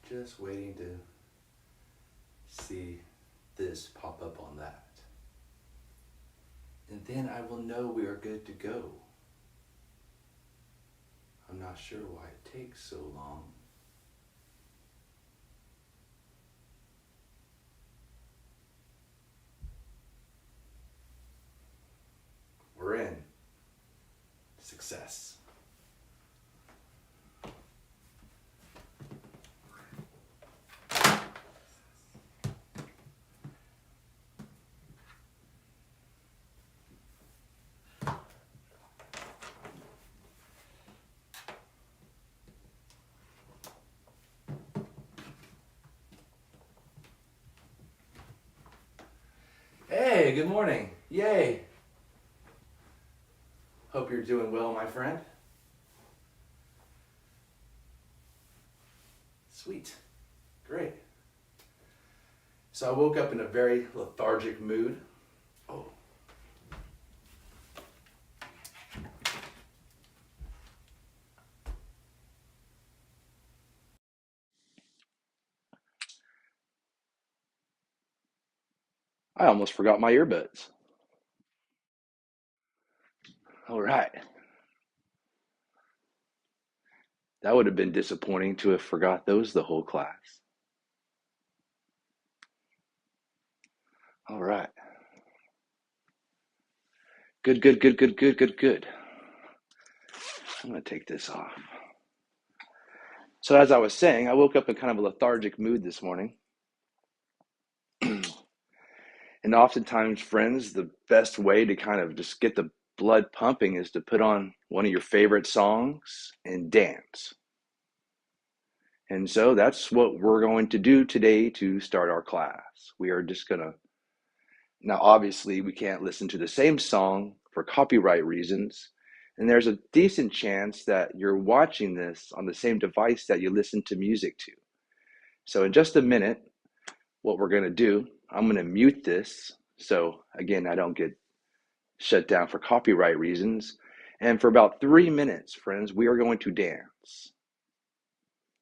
Just waiting to see this pop up on that. And then I will know we are good to go. I'm not sure why it takes so long. We're in. Success. Hey, good morning. Yay. Hope you're doing well, my friend. Sweet. Great. So I woke up in a very lethargic mood. Oh. I almost forgot my earbuds. All right. That would have been disappointing to have forgot those the whole class. All right. Good, good, good, good, good, good, good. I'm going to take this off. So as I was saying, I woke up in kind of a lethargic mood this morning. And oftentimes, friends, the best way to kind of just get the blood pumping is to put on one of your favorite songs and dance. And so that's what we're going to do today to start our class. We are just going to, now obviously we can't listen to the same song for copyright reasons. And there's a decent chance that you're watching this on the same device that you listen to music to. So in just a minute, what we're going to do, I'm going to mute this. So again, I don't get shut down for copyright reasons. And for about 3 minutes, friends, we are going to dance.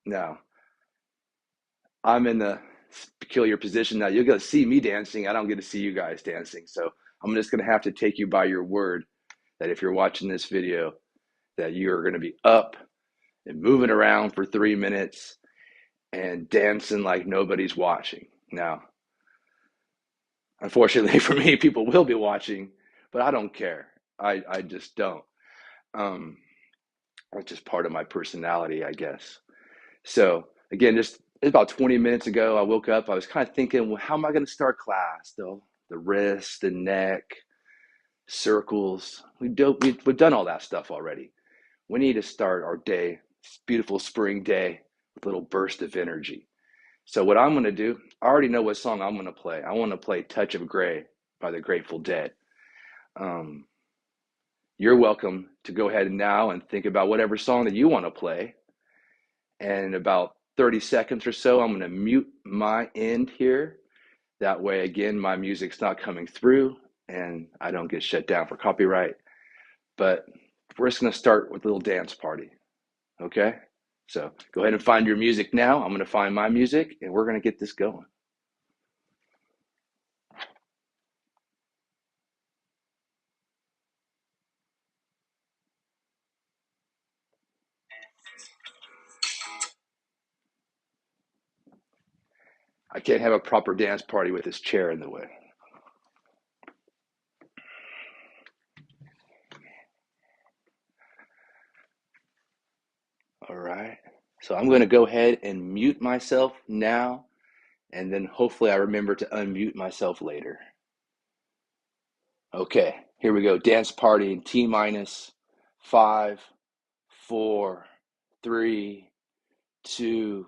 Now, I'm in the peculiar position now. You're going to see me dancing. I don't get to see you guys dancing. So I'm just going to have to take you by your word that if you're watching this video, that you're going to be up and moving around for 3 minutes and dancing like nobody's watching. Now, unfortunately for me, people will be watching, but I don't care. I just don't. That's just part of my personality, I guess. So again, just about 20 minutes ago, I woke up. I was kind of thinking, well, how am I going to start class? The wrist, the neck, circles. We've done all that stuff already. We need to start our day, this beautiful spring day, with a little burst of energy. So what I'm going to do, I already know what song I'm going to play. I want to play Touch of Grey by the Grateful Dead. You're welcome to go ahead now and think about whatever song that you want to play. And in about 30 seconds or so, I'm going to mute my end here. That way, again, my music's not coming through and I don't get shut down for copyright. But we're just going to start with a little dance party. Okay? So go ahead and find your music now. I'm going to find my music and we're going to get this going. I can't have a proper dance party with this chair in the way. All right. So I'm going to go ahead and mute myself now, and then hopefully I remember to unmute myself later. Okay, here we go. Dance party in T minus 5, 4, 3, 2,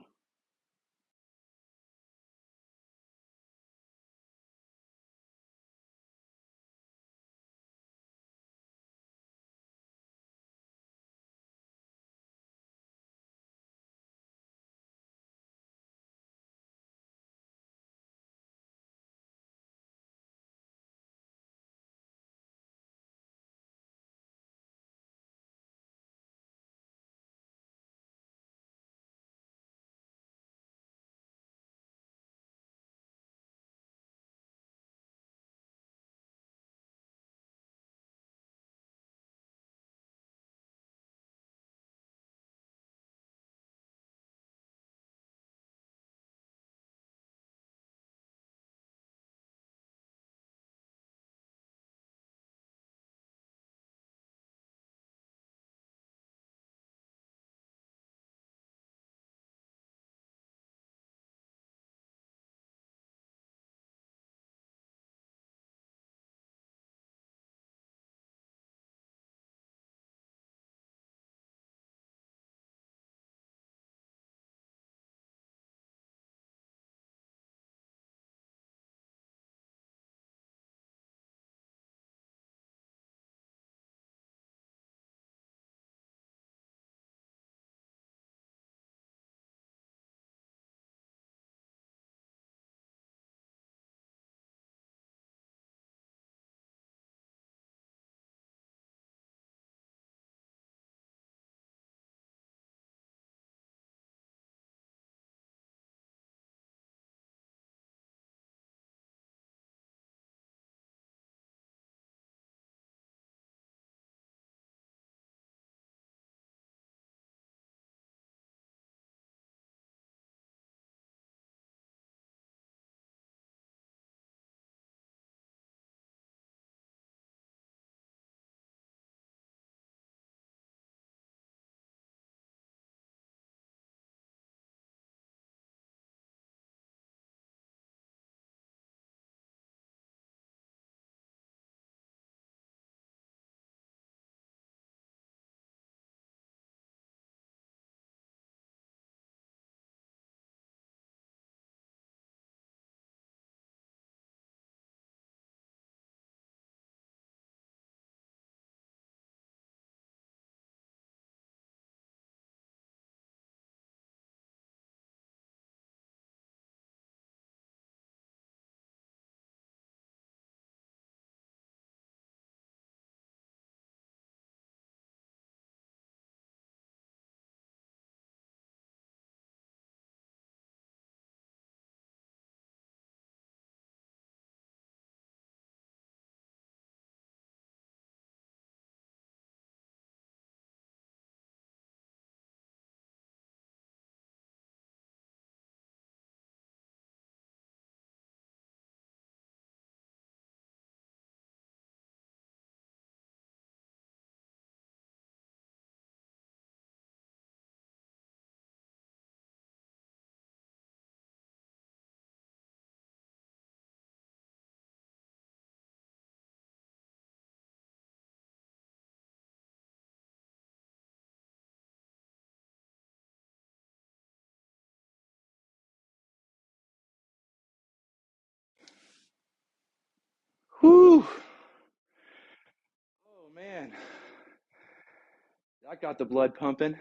I got the blood pumping.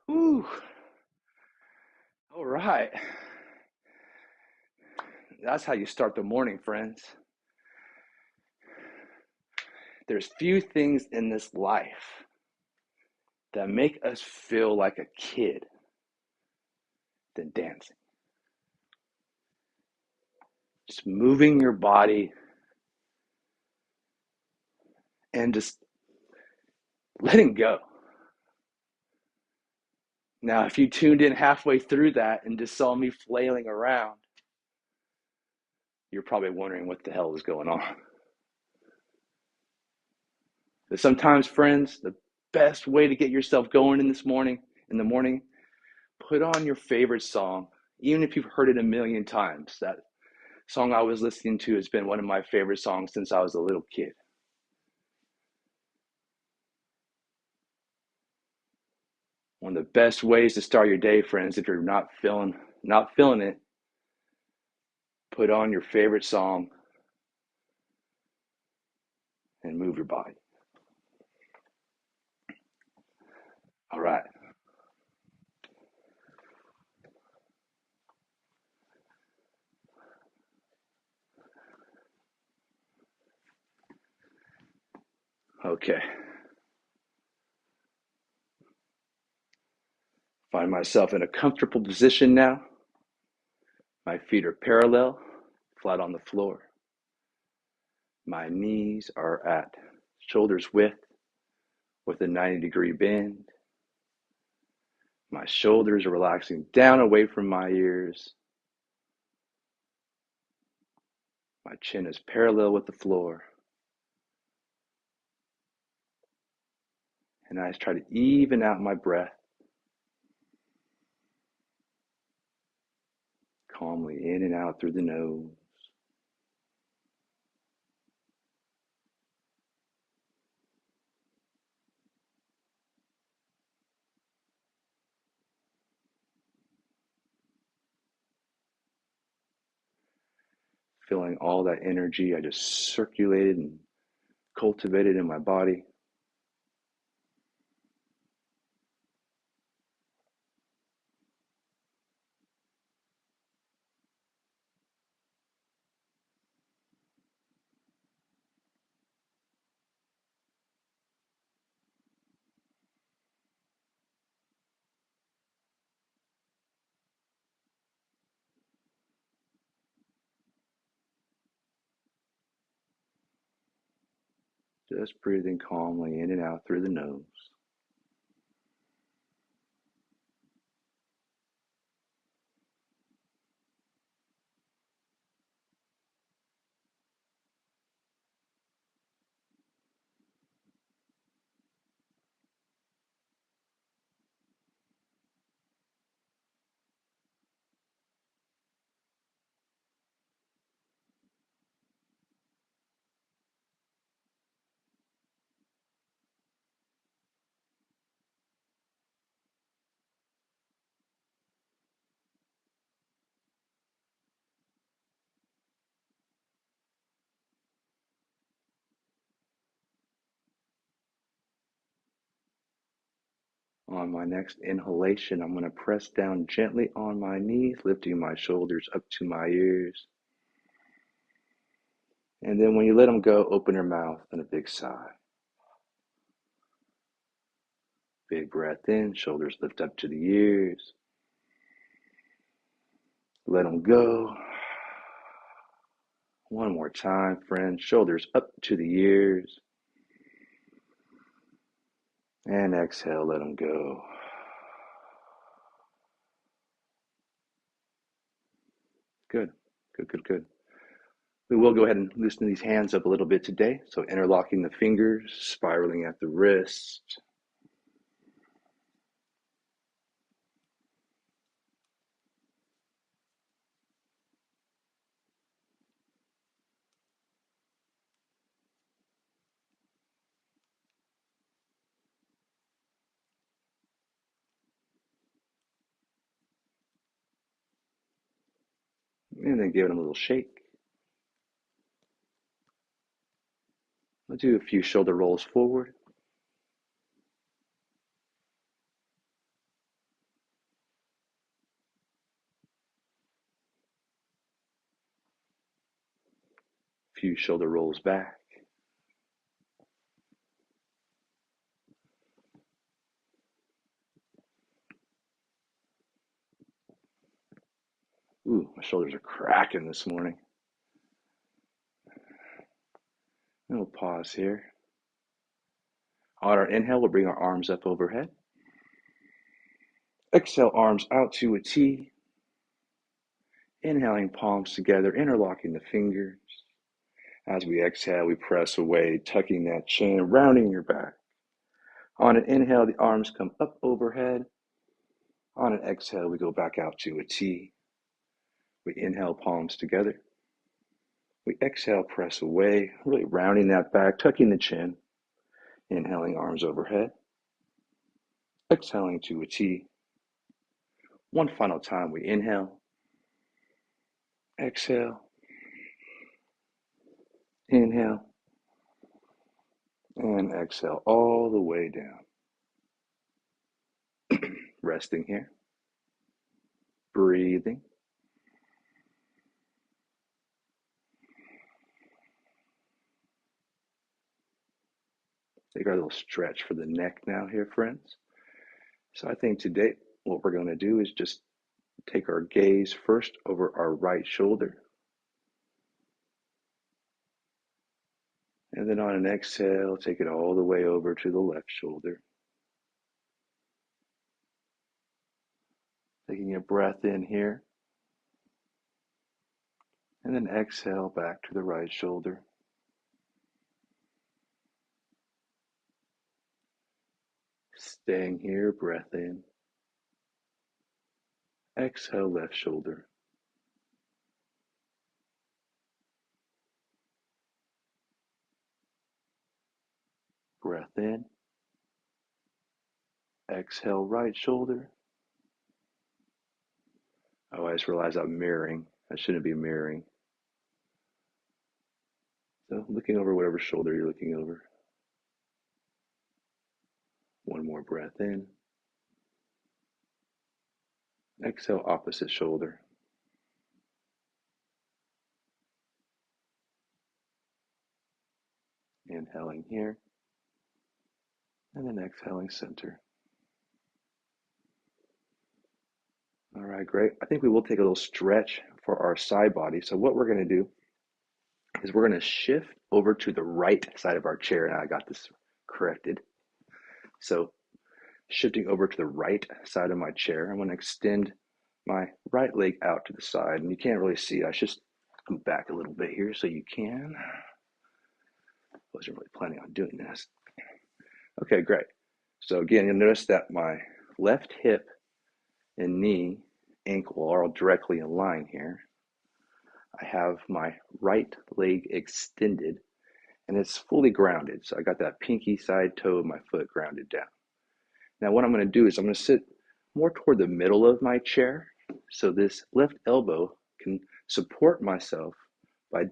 Woo. All right. That's how you start the morning, friends. There's few things in this life that make us feel like a kid than dancing. Just moving your body and just letting go. Now, if you tuned in halfway through that and just saw me flailing around, you're probably wondering what the hell is going on. But sometimes, friends, the best way to get yourself going in the morning, put on your favorite song, even if you've heard it a million times. That song I was listening to has been one of my favorite songs since I was a little kid. One of the best ways to start your day, friends, if you're not feeling it, put on your favorite song and move your body. All right. Okay. Find myself in a comfortable position now. My feet are parallel, flat on the floor. My knees are at shoulders width with a 90-degree bend. My shoulders are relaxing down away from my ears. My chin is parallel with the floor. And I try to even out my breath calmly in and out through the nose. Feeling all that energy I just circulated and cultivated in my body. Just breathing calmly in and out through the nose. On my next inhalation, I'm going to press down gently on my knees, lifting my shoulders up to my ears. And then when you let them go, open your mouth and a big sigh. Big breath in, shoulders lift up to the ears. Let them go. One more time, friends. Shoulders up to the ears. And exhale, let them go. Good, good, good, good. We will go ahead and loosen these hands up a little bit today. So interlocking the fingers, spiraling at the wrist. And then give them a little shake. I'll do a few shoulder rolls forward. A few shoulder rolls back. Ooh, my shoulders are cracking this morning. And we'll pause here. On our inhale, we'll bring our arms up overhead. Exhale, arms out to a T. Inhaling, palms together, interlocking the fingers. As we exhale, we press away, tucking that chin, rounding your back. On an inhale, the arms come up overhead. On an exhale, we go back out to a T. We inhale, palms together. We exhale, press away, really rounding that back, tucking the chin. Inhaling, arms overhead. Exhaling to a T. One final time, we inhale. Exhale. Inhale. And exhale all the way down. Resting here. Breathing. Take our little stretch for the neck now here, friends. So I think today what we're going to do is just take our gaze first over our right shoulder. And then on an exhale, take it all the way over to the left shoulder. Taking a breath in here. And then exhale back to the right shoulder. Staying here, breath in. Exhale, left shoulder. Breath in. Exhale, right shoulder. Oh, I just realized I'm mirroring. I shouldn't be mirroring. So looking over whatever shoulder you're looking over. One more breath in. Exhale, opposite shoulder. Inhaling here. And then exhaling center. All right, great. I think we will take a little stretch for our side body. So what we're going to do is we're going to shift over to the right side of our chair. Now I got this corrected. So shifting over to the right side of my chair, I'm going to extend my right leg out to the side. And you can't really see it. I should come back a little bit here so you can. Wasn't really planning on doing this. Okay, great. So again, you'll notice that my left hip and knee, ankle are all directly in line here. I have my right leg extended and it's fully grounded. So I got that pinky side toe of my foot grounded down. Now what I'm going to do is I'm going to sit more toward the middle of my chair so this left elbow can support myself by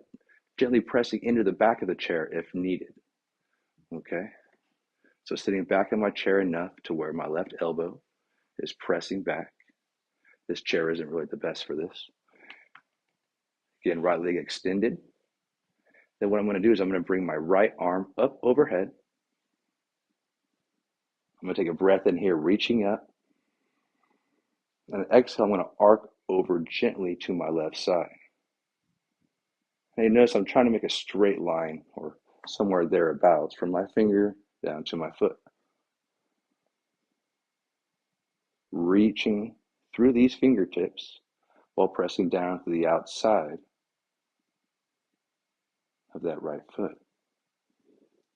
gently pressing into the back of the chair if needed. Okay, so sitting back in my chair enough to where my left elbow is pressing back. This chair isn't really the best for this. Again, right leg extended. Then what I'm going to do is I'm going to bring my right arm up overhead. I'm going to take a breath in here, reaching up. And exhale, I'm going to arc over gently to my left side. And you notice I'm trying to make a straight line or somewhere thereabouts from my finger down to my foot. Reaching through these fingertips while pressing down to the outside of that right foot.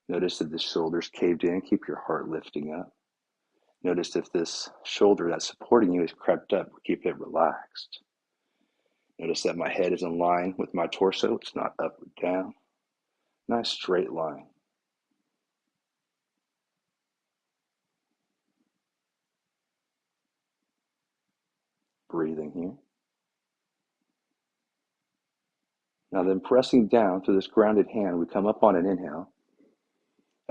Notice that the shoulders caved in, keep your heart lifting up. Notice if this shoulder that's supporting you is crept up, keep it relaxed. Notice that my head is in line with my torso, it's not up or down. Nice straight line. Breathing here. Now then pressing down through this grounded hand, we come up on an inhale.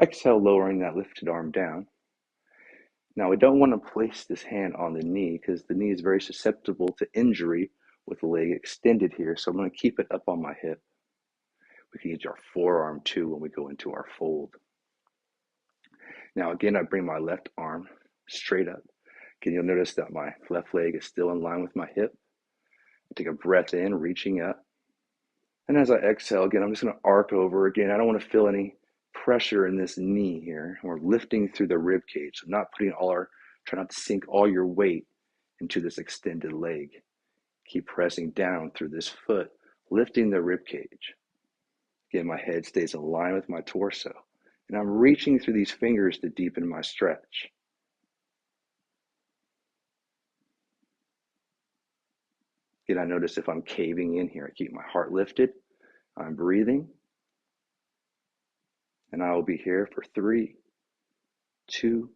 Exhale, lowering that lifted arm down. Now, we don't want to place this hand on the knee because the knee is very susceptible to injury with the leg extended here. So I'm going to keep it up on my hip. We can use our forearm too when we go into our fold. Now, again, I bring my left arm straight up. Again, you'll notice that my left leg is still in line with my hip. I take a breath in, reaching up. And as I exhale, again, I'm just going to arc over. Again, I don't want to feel any pressure in this knee here. We're lifting through the rib cage. So not putting try not to sink all your weight into this extended leg. Keep pressing down through this foot, lifting the rib cage. Again, my head stays in line with my torso. And I'm reaching through these fingers to deepen my stretch. Again, I notice if I'm caving in here, I keep my heart lifted. I'm breathing. And I will be here for 3, 2,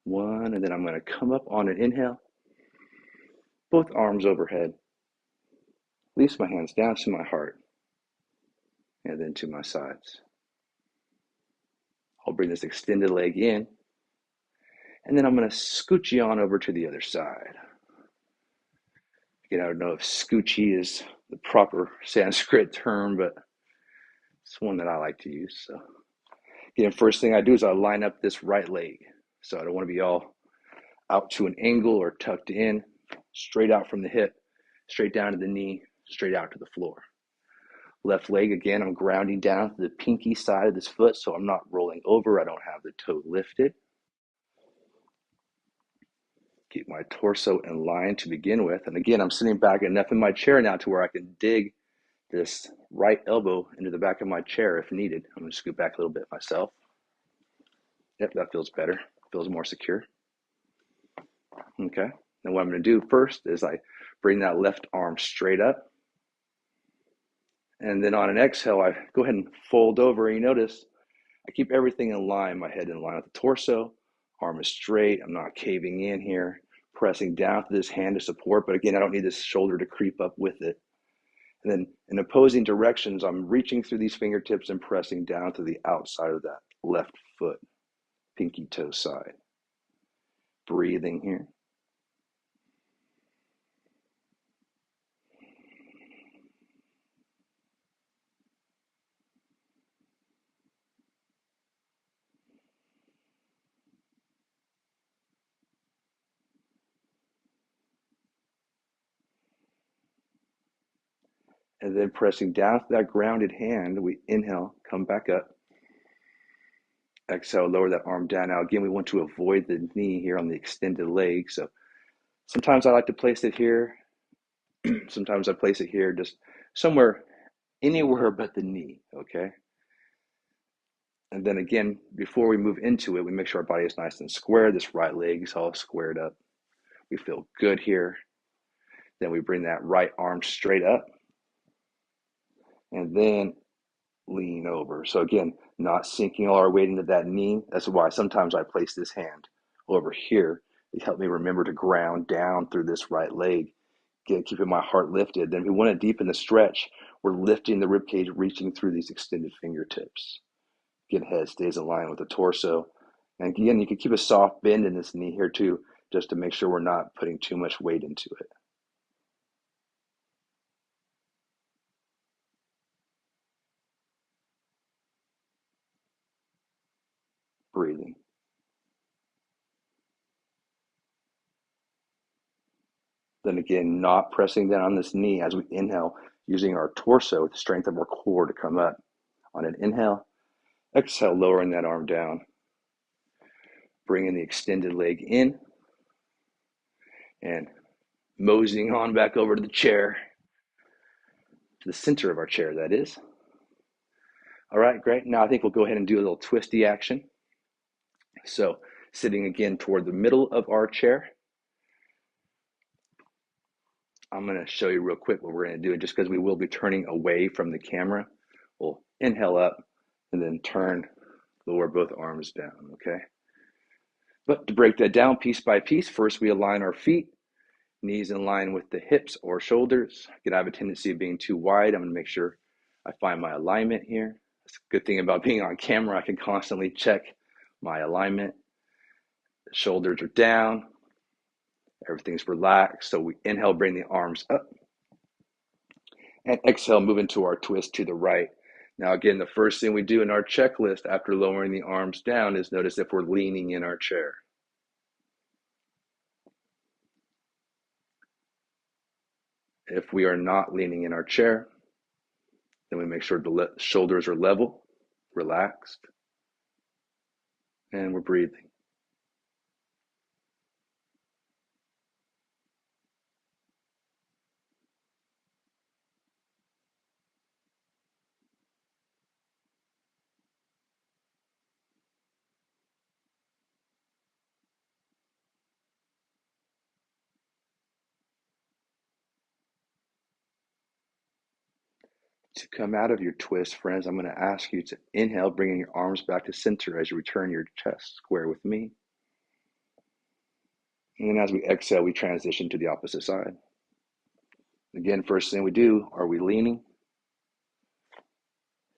1. And then I'm going to come up on an inhale. Both arms overhead. Release my hands down to my heart. And then to my sides. I'll bring this extended leg in. And then I'm going to scoochie on over to the other side. Again, I don't know if scoochie is the proper Sanskrit term, but it's one that I like to use. So again, first thing I do is I line up this right leg. So I don't want to be all out to an angle or tucked in, straight out from the hip, straight down to the knee, straight out to the floor. Left leg, again, I'm grounding down to the pinky side of this foot, so I'm not rolling over. I don't have the toe lifted. Keep my torso in line to begin with. And again, I'm sitting back enough in my chair now to where I can dig this right elbow into the back of my chair if needed. I'm going to scoot back a little bit myself. Yep, that feels better. Feels more secure. Okay. Then what I'm going to do first is I bring that left arm straight up. And then on an exhale, I go ahead and fold over. And you notice I keep everything in line, my head in line with the torso. Arm is straight. I'm not caving in here. Pressing down to this hand to support. But again, I don't need this shoulder to creep up with it. And then in opposing directions, I'm reaching through these fingertips and pressing down to the outside of that left foot, pinky toe side. Breathing here. And then pressing down to that grounded hand, we inhale, come back up. Exhale, lower that arm down. Now, again, we want to avoid the knee here on the extended leg. So sometimes I like to place it here. Sometimes I place it here, just somewhere, anywhere but the knee, okay? And then again, before we move into it, we make sure our body is nice and square. This right leg is all squared up. We feel good here. Then we bring that right arm straight up. And then lean over. So again, not sinking all our weight into that knee. That's why sometimes I place this hand over here to help me remember to ground down through this right leg. Again, keeping my heart lifted. Then if we want to deepen the stretch, we're lifting the rib cage, reaching through these extended fingertips. Again, head stays in line with the torso. And again, you can keep a soft bend in this knee here too, just to make sure we're not putting too much weight into it. Breathing. Then again, not pressing down on this knee as we inhale, using our torso, the strength of our core to come up. On an inhale, exhale, lowering that arm down. Bringing the extended leg in and moseying on back over to the chair, to the center of our chair, that is. All right, great. Now I think we'll go ahead and do a little twisty action. So sitting again toward the middle of our chair. I'm going to show you real quick what we're going to do. And just because we will be turning away from the camera, we'll inhale up and then turn, lower both arms down, okay? But to break that down piece by piece, first we align our feet, knees in line with the hips or shoulders. Again, I have a tendency of being too wide. I'm going to make sure I find my alignment here. That's a good thing about being on camera. I can constantly check my alignment. The shoulders are down. Everything's relaxed. So we inhale, bring the arms up. And exhale, move into our twist to the right. Now, again, the first thing we do in our checklist after lowering the arms down is notice if we're leaning in our chair. If we are not leaning in our chair, then we make sure the shoulders are level, relaxed, and we're breathing. To come out of your twist, friends, I'm going to ask you to inhale, bringing your arms back to center as you return your chest square with me. And then as we exhale, we transition to the opposite side. Again, first thing we do, are we leaning?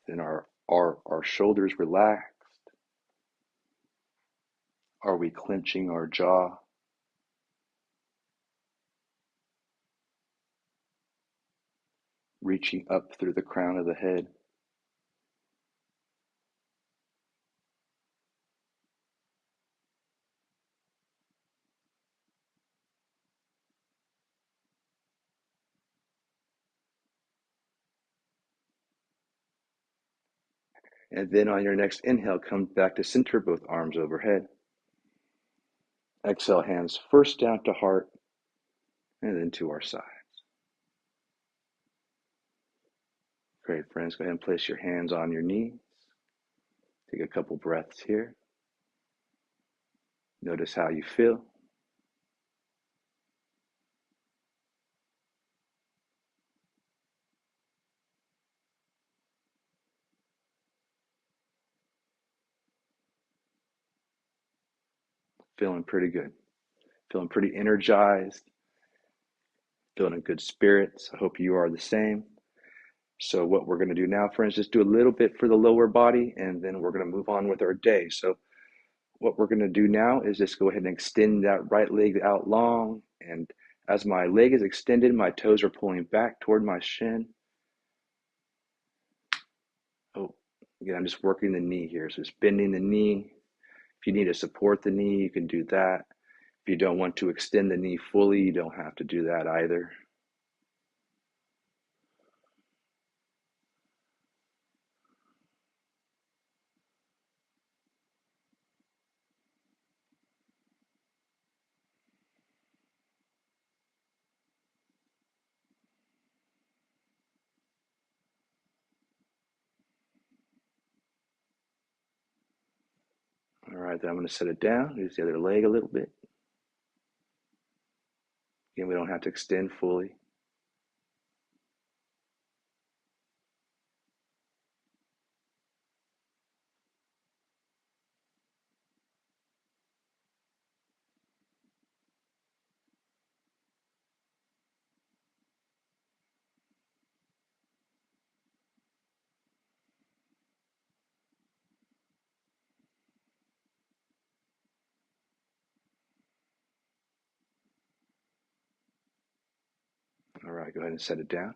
Then our shoulders relaxed? Are we clenching our jaw? Reaching up through the crown of the head? And then on your next inhale, come back to center, both arms overhead. Exhale, hands first down to heart and then to our sides. Great, friends. Go ahead and place your hands on your knees. Take a couple breaths here. Notice how you feel. Feeling pretty good. Feeling pretty energized. Feeling in good spirits. I hope you are the same. So what we're going to do now, friends, just do a little bit for the lower body, and then we're going to move on with our day. So what we're going to do now is just go ahead and extend that right leg out long. And as my leg is extended, my toes are pulling back toward my shin. Oh, again, I'm just working the knee here. So just bending the knee. If you need to support the knee, you can do that. If you don't want to extend the knee fully, you don't have to do that either. All right, then I'm going to set it down. Use the other leg a little bit. Again, we don't have to extend fully. All right, go ahead and set it down.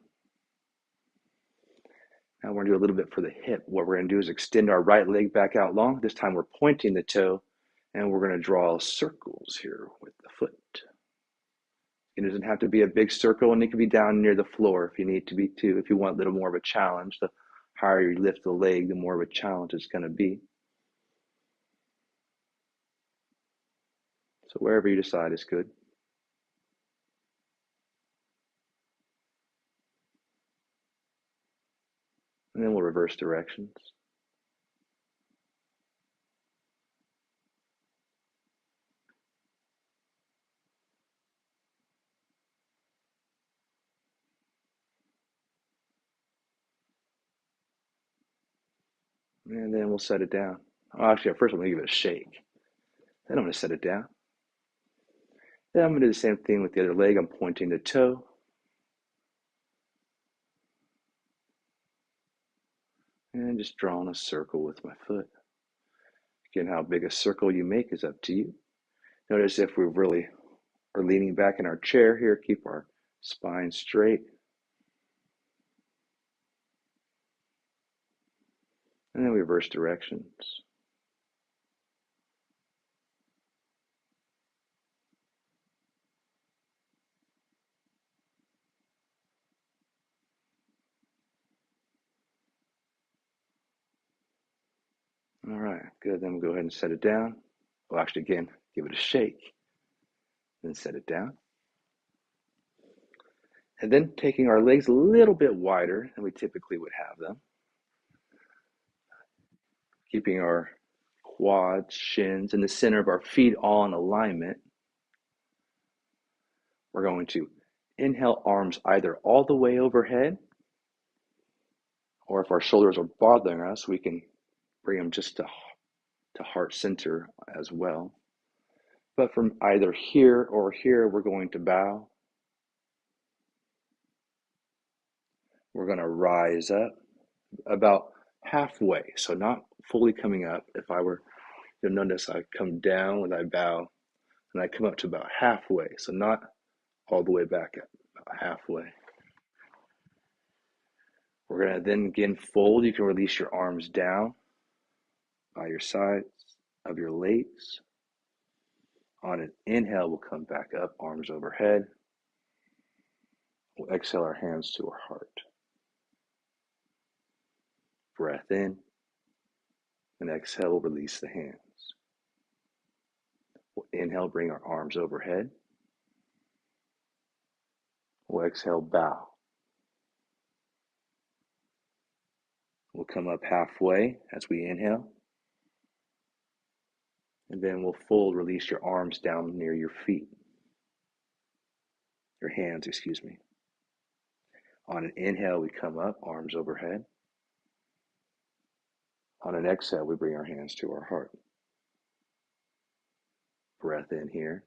Now we're going to do a little bit for the hip. What we're going to do is extend our right leg back out long. This time we're pointing the toe, and we're going to draw circles here with the foot. It doesn't have to be a big circle, and it can be down near the floor if you need to be too. If you want a little more of a challenge, the higher you lift the leg, the more of a challenge it's going to be. So wherever you decide is good. And then we'll reverse directions. And then we'll set it down. Oh, actually, first I'm going to give it a shake. Then I'm going to set it down. Then I'm going to do the same thing with the other leg. I'm pointing the toe. And And just drawing a circle with my foot. Again, how big a circle you make is up to you. Notice if we really are leaning back in our chair here, keep our spine straight. And then reverse directions. All right, good. Then we'll go ahead and set it down. Well, actually, again, give it a shake. Then set it down. And then taking our legs a little bit wider than we typically would have them. Keeping our quads, shins, and the center of our feet all in alignment. We're going to inhale, arms either all the way overhead, or if our shoulders are bothering us, we can bring them just to heart center as well. But from either here or here, we're going to bow. We're going to rise up about halfway, so not fully coming up. If I were, you'll notice I come down when I bow, and I come up to about halfway, so not all the way back up, about halfway. We're going to then again fold. You can release your arms down by your sides of your legs. On an inhale, we'll come back up, arms overhead. We'll exhale our hands to our heart. Breath in, and exhale, we'll release the hands. We'll inhale, bring our arms overhead. We'll exhale, bow. We'll come up halfway as we inhale. And then we'll fold, release your arms down near your feet. Your hands, excuse me. On an inhale, we come up, arms overhead. On an exhale, we bring our hands to our heart. Breath in here.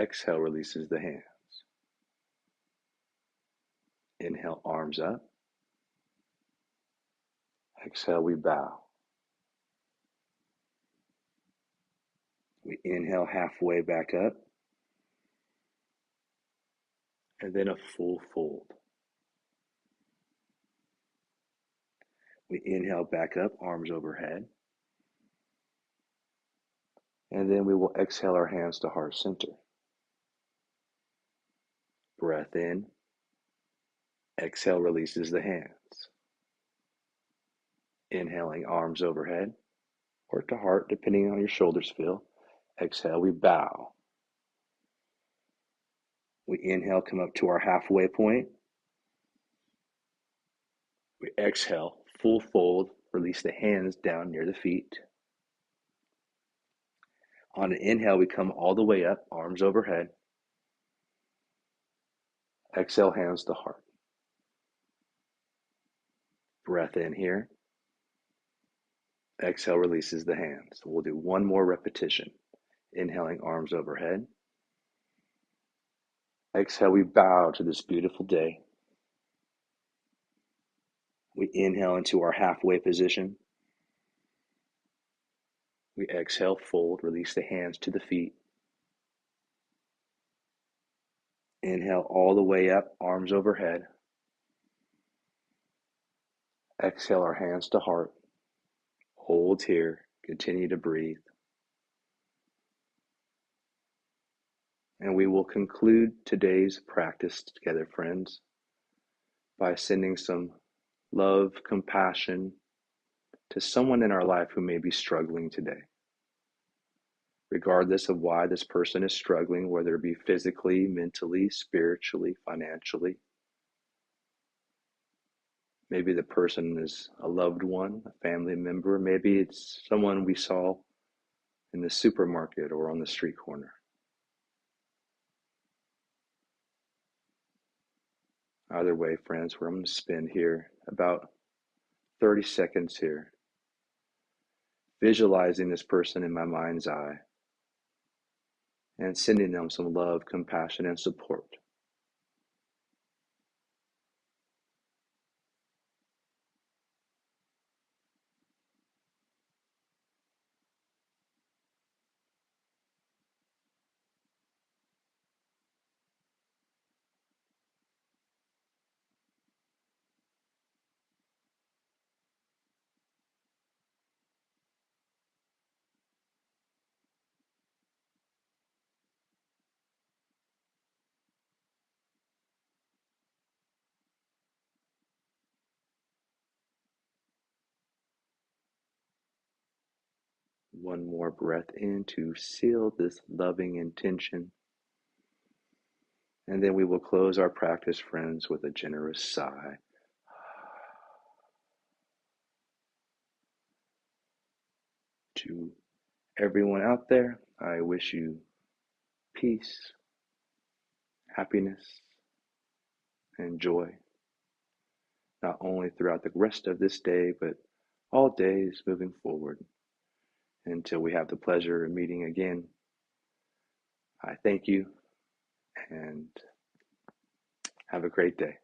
Exhale releases the hands. Inhale, arms up. Exhale, we bow. We inhale halfway back up. And then a full fold. We inhale back up, arms overhead. And then we will exhale our hands to heart center. Breath in. Exhale releases the hands. Inhaling, arms overhead or to heart, depending on your shoulders feel. Exhale, we bow. We inhale, come up to our halfway point. We exhale, full fold, release the hands down near the feet. On an inhale, we come all the way up, arms overhead. Exhale, hands to heart. Breath in here. Exhale releases the hands. We'll do one more repetition. Inhaling, arms overhead. Exhale, we bow to this beautiful day. We inhale into our halfway position. We exhale, fold, release the hands to the feet. Inhale all the way up, arms overhead. Exhale our hands to heart. Hold here, continue to breathe. And we will conclude today's practice together, friends, by sending some love, compassion to someone in our life who may be struggling today. Regardless of why this person is struggling, whether it be physically, mentally, spiritually, financially. Maybe the person is a loved one, a family member. Maybe it's someone we saw in the supermarket or on the street corner. Either way, friends, I'm going to spend here about 30 seconds here, visualizing this person in my mind's eye and sending them some love, compassion, and support. one more breath in to seal this loving intention. And then we will close our practice, friends, with a generous sigh. To everyone out there, I wish you peace, happiness, and joy, not only throughout the rest of this day, but all days moving forward. Until we have the pleasure of meeting again, I thank you and have a great day.